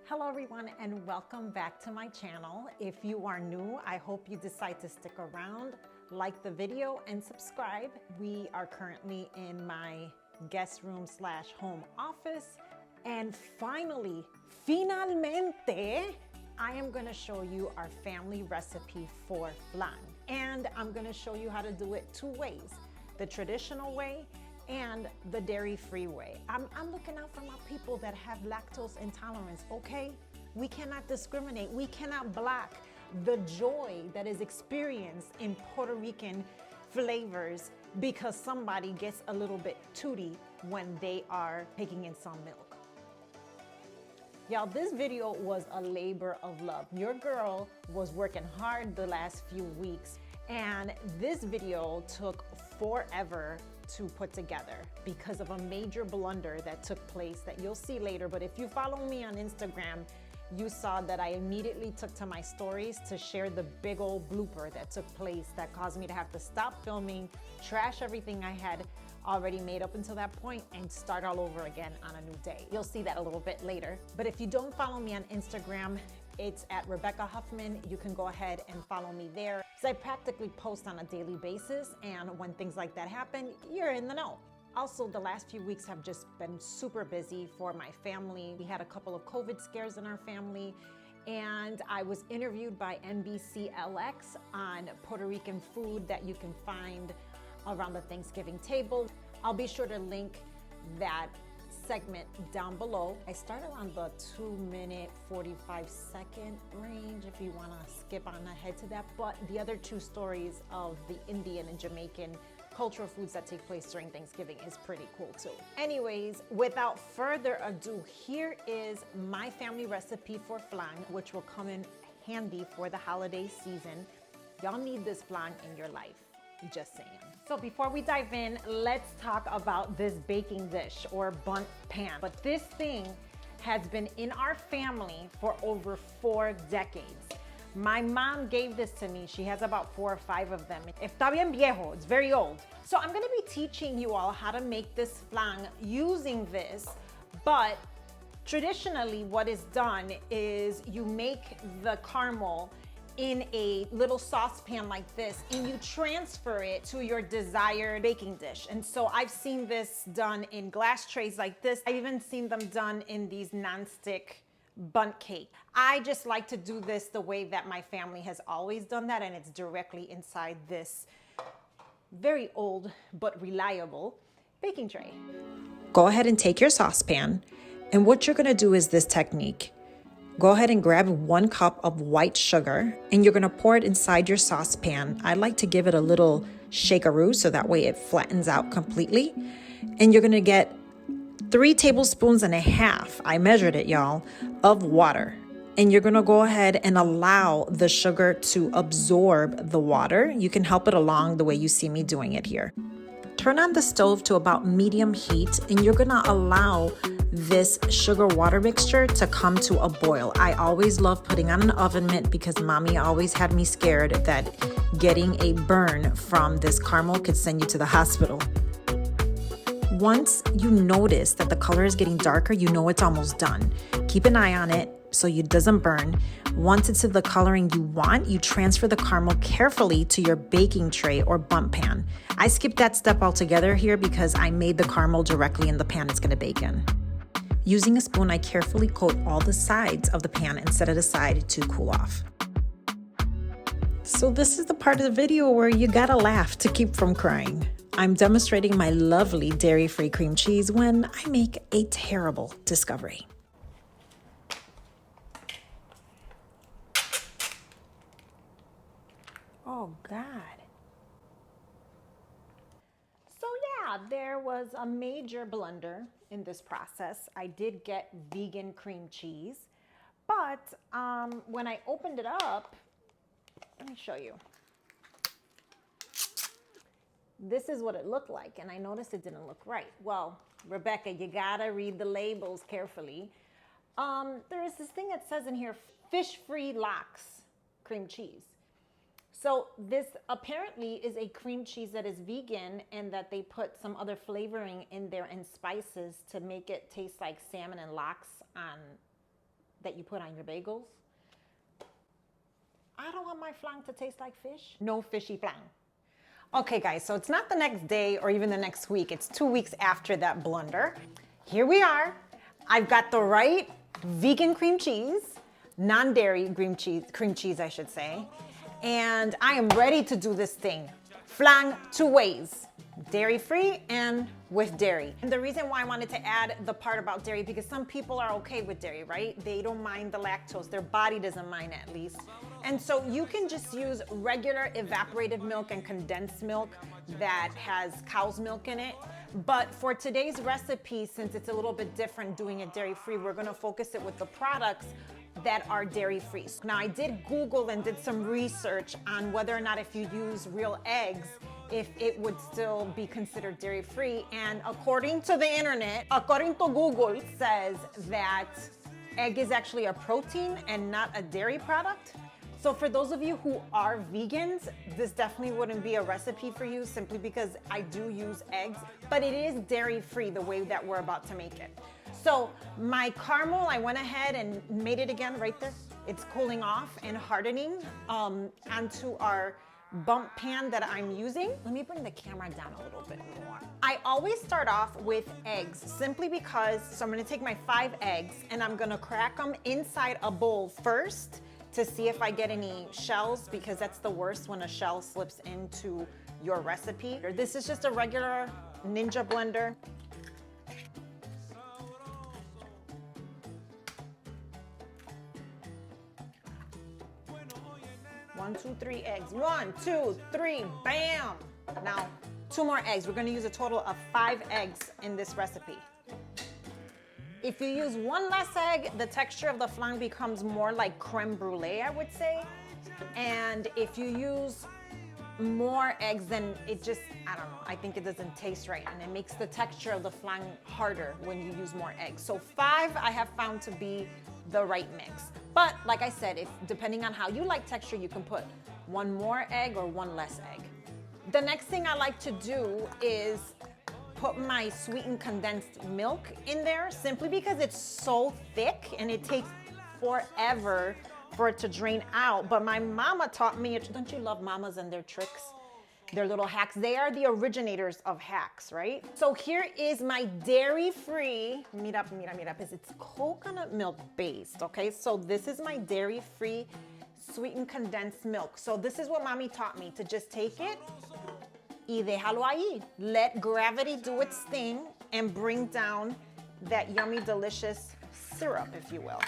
Hello everyone and welcome back to my channel. If you are new, I hope you decide to stick around, like the video and subscribe. We are currently in my guest room / home office. And finalmente, I am gonna show you our family recipe for flan. And I'm gonna show you how to do it two ways, the traditional way and the dairy-free way. I'm looking out for my people that have lactose intolerance, okay? We cannot discriminate, we cannot block the joy that is experienced in Puerto Rican flavors because somebody gets a little bit tooty when they are taking in some milk. Y'all, this video was a labor of love. Your girl was working hard the last few weeks, and this video took forever to put together because of a major blunder that took place that you'll see later. But if you follow me on Instagram, you saw that I immediately took to my stories to share the big old blooper that took place that caused me to have to stop filming, trash everything I had already made up until that point, and start all over again on a new day. You'll see that a little bit later. But if you don't follow me on Instagram, it's at Rebecca Huffman. You can go ahead and follow me there. So I practically post on a daily basis, and when things like that happen, you're in the know. Also, the last few weeks have just been super busy for my family. We had a couple of COVID scares in our family, and I was interviewed by NBCLX on Puerto Rican food that you can find around the Thanksgiving table. I'll be sure to link that segment down below. I start around the 2-minute 45-second range if you want to skip on ahead to that, but the other two stories of the Indian and Jamaican cultural foods that take place during Thanksgiving is pretty cool too. Anyways, without further ado, here is my family recipe for flan, which will come in handy for the holiday season. Y'all need this flan in your life. Just saying. So before we dive in, let's talk about this baking dish or bundt pan. But this thing has been in our family for over 4 decades. My mom gave this to me. She has about 4 or 5 of them. Está bien viejo, it's very old. So I'm gonna be teaching you all how to make this flan using this, but traditionally what is done is you make the caramel in a little saucepan like this, and you transfer it to your desired baking dish. And so I've seen this done in glass trays like this. I've even seen them done in these non-stick bundt cake. I just like to do this the way that my family has always done that, and it's directly inside this very old but reliable baking tray. Go ahead and take your saucepan, and what you're gonna do is this technique. Go ahead and grab 1 cup of white sugar, and you're gonna pour it inside your saucepan. I like to give it a little shakeroo so that way it flattens out completely. And you're gonna get 3 tablespoons and a half, I measured it, y'all, of water. And you're gonna go ahead and allow the sugar to absorb the water. You can help it along the way you see me doing it here. Turn on the stove to about medium heat, and you're gonna allow this sugar water mixture to come to a boil. I always love putting on an oven mitt because mommy always had me scared that getting a burn from this caramel could send you to the hospital. Once you notice that the color is getting darker, you know it's almost done. Keep an eye on it so it doesn't burn. Once it's to the coloring you want, you transfer the caramel carefully to your baking tray or bundt pan. I skipped that step altogether here because I made the caramel directly in the pan it's gonna bake in. Using a spoon, I carefully coat all the sides of the pan and set it aside to cool off. So this is the part of the video where you gotta laugh to keep from crying. I'm demonstrating my lovely dairy-free cream cheese when I make a terrible discovery. Oh God. So yeah, there was a major blunder in this process. I did get vegan cream cheese, but when I opened it up, let me show you. This is what it looked like, and I noticed it didn't look right. Well, Rebecca, you gotta read the labels carefully. There is this thing that says in here, fish-free lox cream cheese. So this apparently is a cream cheese that is vegan and that they put some other flavoring in there and spices to make it taste like salmon and lox on that you put on your bagels. I don't want my flan to taste like fish. No fishy flan. Okay guys, so it's not the next day or even the next week. It's 2 weeks after that blunder. Here we are. I've got the right vegan cream cheese, non-dairy cream cheese, I should say. And I am ready to do this thing. Flan 2 ways, dairy-free and with dairy. And the reason why I wanted to add the part about dairy, because some people are okay with dairy, right? They don't mind the lactose. Their body doesn't mind, at least. And so you can just use regular evaporated milk and condensed milk that has cow's milk in it. But for today's recipe, since it's a little bit different doing it dairy-free, we're gonna focus it with the products that are dairy-free. Now, I did Google and did some research on whether or not if you use real eggs, if it would still be considered dairy-free. And according to the internet, according to Google, it says that egg is actually a protein and not a dairy product. So for those of you who are vegans, this definitely wouldn't be a recipe for you simply because I do use eggs, but it is dairy-free the way that we're about to make it. So my caramel, I went ahead and made it again right there. It's cooling off and hardening onto our bump pan that I'm using. Let me bring the camera down a little bit more. I always start off with eggs simply because, so I'm gonna take my 5 eggs and I'm gonna crack them inside a bowl first to see if I get any shells, because that's the worst when a shell slips into your recipe. This is just a regular Ninja blender. One, 2, 3 eggs. 1, 2, 3, bam! Now, 2 more eggs. We're gonna use a total of 5 eggs in this recipe. If you use 1 less egg, the texture of the flan becomes more like creme brulee, I would say. And if you use more eggs, then it just, I don't know, I think it doesn't taste right. And it makes the texture of the flan harder when you use more eggs. So 5 I have found to be the right mix. But like I said, if depending on how you like texture, you can put 1 more egg or 1 less egg. The next thing I like to do is put my sweetened condensed milk in there simply because it's so thick and it takes forever for it to drain out. But my mama taught me, don't you love mamas and their tricks? Their little hacks. They are the originators of hacks, right? So here is my dairy-free, mira, it's coconut milk based, okay? So this is my dairy-free sweetened condensed milk. So this is what mommy taught me, to just take it y déjalo ahí. Let gravity do its thing and bring down that yummy, delicious syrup, if you will.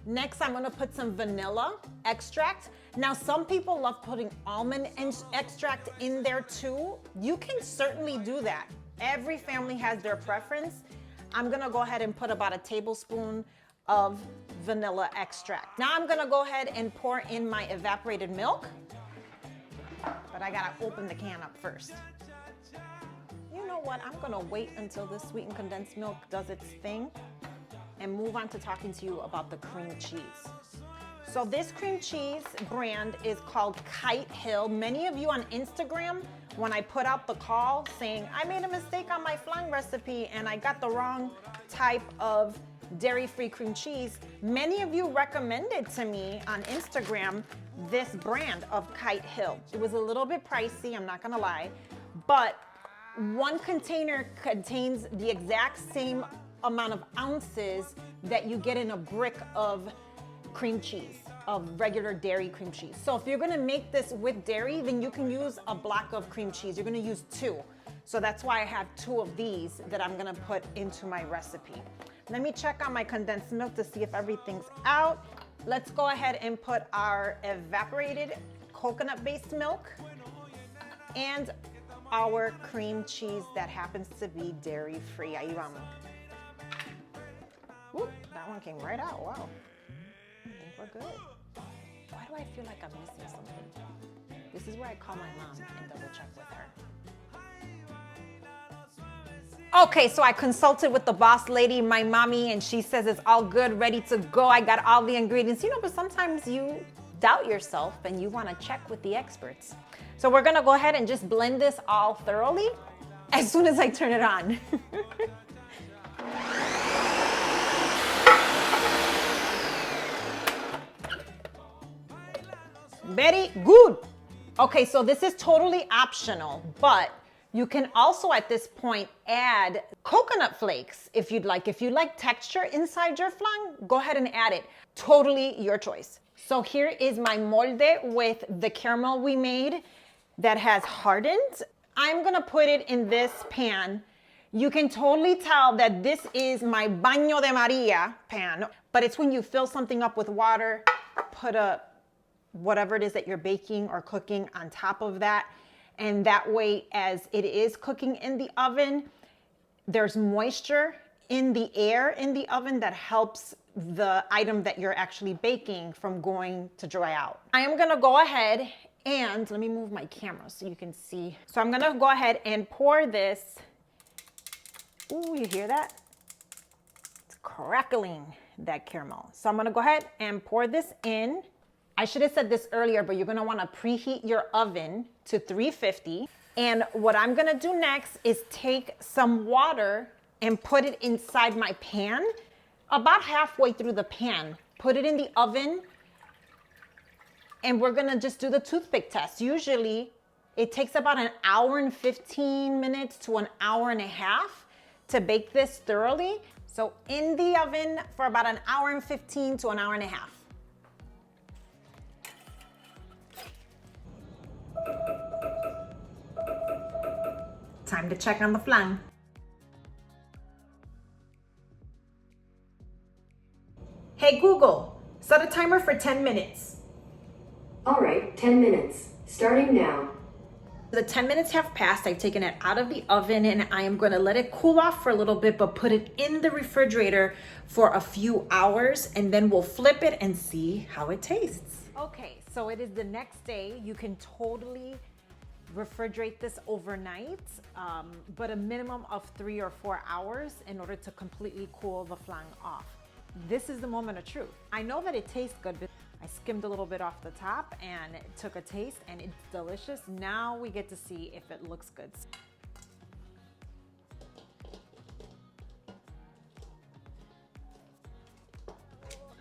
Next, I'm gonna put some vanilla extract. Now, some people love putting almond extract in there too. You can certainly do that. Every family has their preference. I'm gonna go ahead and put about a tablespoon of vanilla extract. Now I'm gonna go ahead and pour in my evaporated milk, but I gotta open the can up first. You know what? I'm gonna wait until this sweetened condensed milk does its thing and move on to talking to you about the cream cheese. So this cream cheese brand is called Kite Hill. Many of you on Instagram, when I put out the call saying, I made a mistake on my flan recipe and I got the wrong type of dairy-free cream cheese, many of you recommended to me on Instagram this brand of Kite Hill. It was a little bit pricey, I'm not gonna lie, but 1 container contains the exact same amount of ounces that you get in a brick of cream cheese, of regular dairy cream cheese. So if you're gonna make this with dairy, then you can use a block of cream cheese. You're gonna use 2. So that's why I have 2 of these that I'm gonna put into my recipe. Let me check on my condensed milk to see if everything's out. Let's go ahead and put our evaporated coconut-based milk and our cream cheese that happens to be dairy-free. Ahí vamos. Ooh, that one came right out, wow. I think we're good. Why do I feel like I'm missing something? This is where I call my mom and double check with her. Okay, so I consulted with the boss lady, my mommy, and she says it's all good, ready to go. I got all the ingredients, you know, but sometimes you doubt yourself and you wanna check with the experts. So we're gonna go ahead and just blend this all thoroughly as soon as I turn it on. Very good. Okay, so this is totally optional, but you can also at this point add coconut flakes if you'd like. If you like texture inside your flan, go ahead and add it. Totally your choice. So here is my molde with the caramel we made that has hardened. I'm gonna put it in this pan. You can totally tell that this is my baño de Maria pan, but it's when you fill something up with water, put whatever it is that you're baking or cooking on top of that. And that way, as it is cooking in the oven, there's moisture in the air in the oven that helps the item that you're actually baking from going to dry out. I am gonna go ahead and, let me move my camera so you can see. So I'm gonna go ahead and pour this. Ooh, you hear that? It's crackling, that caramel. So I'm gonna go ahead and pour this in. I should have said this earlier, but you're gonna wanna preheat your oven to 350. And what I'm gonna do next is take some water and put it inside my pan, about halfway through the pan. Put it in the oven, and we're gonna just do the toothpick test. Usually, it takes about an hour and 15 minutes to an hour and a half to bake this thoroughly. So in the oven for about an hour and 15 to an hour and a half. Time to check on the flan. Hey Google, set a timer for 10 minutes. All right, 10 minutes, starting now. The 10 minutes have passed. I've taken it out of the oven and I am gonna let it cool off for a little bit, but put it in the refrigerator for a few hours, and then we'll flip it and see how it tastes. Okay, so it is the next day. You can totally refrigerate this overnight, but a minimum of 3 or 4 hours in order to completely cool the flan off. This is the moment of truth. I know that it tastes good, but I skimmed a little bit off the top and took a taste, and it's delicious. Now we get to see if it looks good.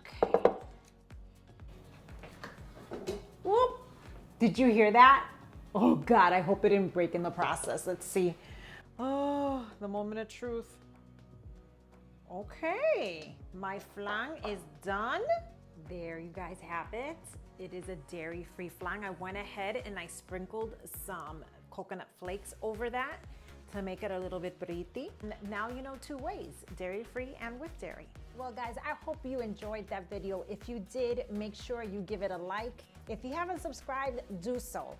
Okay. Whoop. Did you hear that? Oh God, I hope it didn't break in the process. Let's see. Oh, the moment of truth. Okay, my flan is done. There you guys have it. It is a dairy-free flan. I went ahead and I sprinkled some coconut flakes over that to make it a little bit pretty. Now you know 2 ways, dairy-free and with dairy. Well guys, I hope you enjoyed that video. If you did, make sure you give it a like. If you haven't subscribed, do so.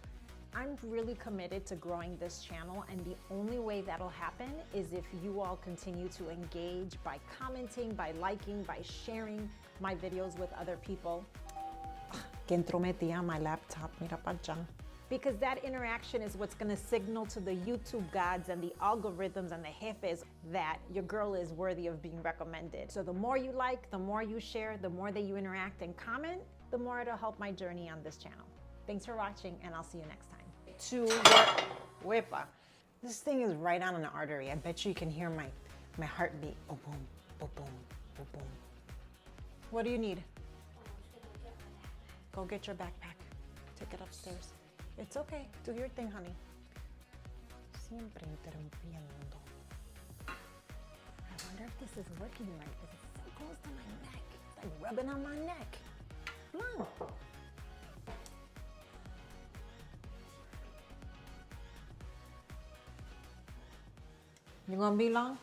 I'm really committed to growing this channel, and the only way that'll happen is if you all continue to engage by commenting, by liking, by sharing my videos with other people. Que entrometí my laptop, mira pa' allá. Because that interaction is what's gonna signal to the YouTube gods and the algorithms and the jefes that your girl is worthy of being recommended. So the more you like, the more you share, the more that you interact and comment, the more it'll help my journey on this channel. Thanks for watching, and I'll see you next time. To your whipa. This thing is right on an artery. I bet you can hear my heartbeat. Boom, boom, boom, boom, boom, boom. What do you need? Go get your backpack. Take it upstairs. It's okay. Do your thing, honey. Siempre interrumpiendo. I wonder if this is working right. It's so close to my neck. It's like rubbing on my neck. Come on. You gonna be long?